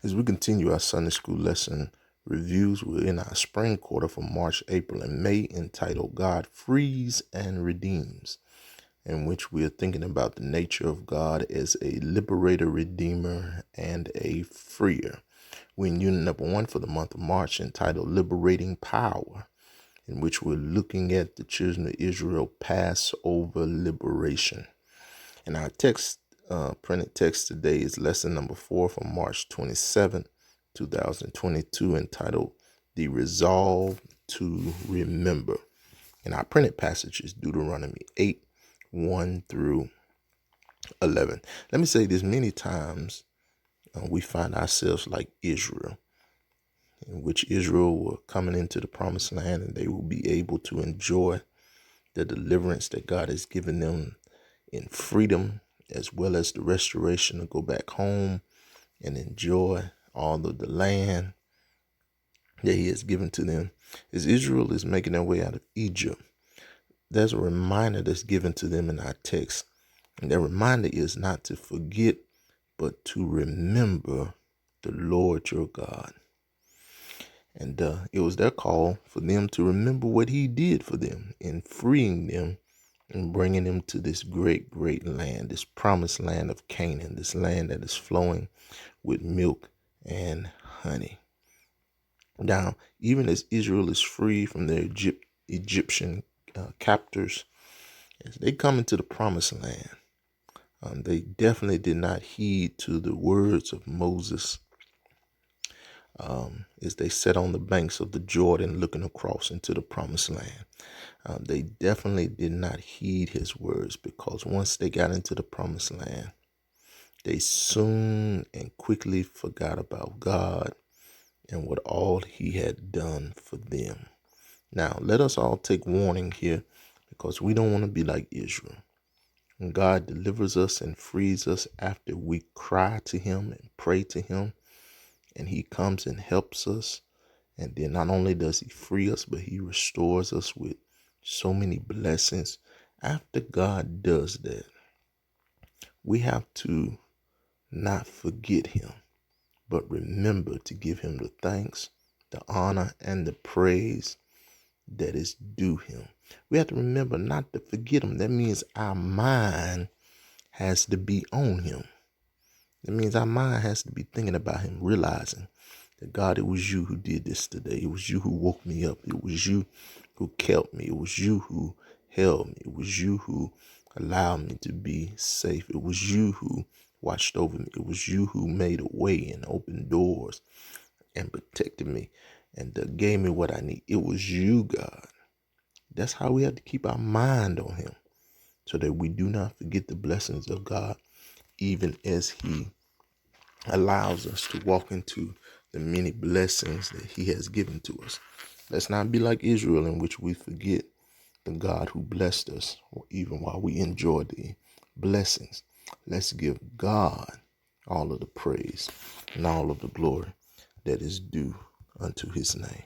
As we continue our Sunday school lesson reviews, we're in our spring quarter for March, April, and May, entitled God Frees and Redeems, in which we are thinking about the nature of God as a liberator, redeemer, and a freer. We're in unit number 1 for the month of March, entitled Liberating Power, in which we're looking at the children of Israel Passover liberation. And our printed text today is lesson number 4 from March 27, 2022, entitled The Resolve to Remember. And our printed passage is Deuteronomy 8, 1 through 11. Let me say this: many times we find ourselves like Israel, in which Israel were coming into the promised land, and they will be able to enjoy the deliverance that God has given them in freedom, as well as the restoration to go back home and enjoy all of the land that he has given to them. As Israel is making their way out of Egypt, there's a reminder that's given to them in our text. And that reminder is not to forget, but to remember the Lord your God. And it was their call for them to remember what he did for them in freeing them and bringing them to this great, great land, this promised land of Canaan, this land that is flowing with milk and honey. Now, even as Israel is free from their Egyptian captors, as they come into the promised land, they definitely did not heed to the words of Moses as they sat on the banks of the Jordan looking across into the promised land. They definitely did not heed his words, because once they got into the promised land, they soon and quickly forgot about God and what all he had done for them. Now, let us all take warning here, because we don't want to be like Israel. When God delivers us and frees us after we cry to him and pray to him, and he comes and helps us, and then not only does he free us, but he restores us with so many blessings. After God does that, we have to not forget him, but remember to give him the thanks, the honor, and the praise that is due him. We have to remember not to forget him. That means our mind has to be on him. That means our mind has to be thinking about him, realizing that, God, it was you who did this today. It was you who woke me up. It was you who kept me. It was you who held me. It was you who allowed me to be safe. It was you who watched over me. It was you who made a way and opened doors and protected me and gave me what I need. It was you, God. That's how we have to keep our mind on him, so that we do not forget the blessings of God, even as he allows us to walk into the many blessings that he has given to us. Let's not be like Israel, in which we forget the God who blessed us, even while we enjoy the blessings. Let's give God all of the praise and all of the glory that is due unto his name.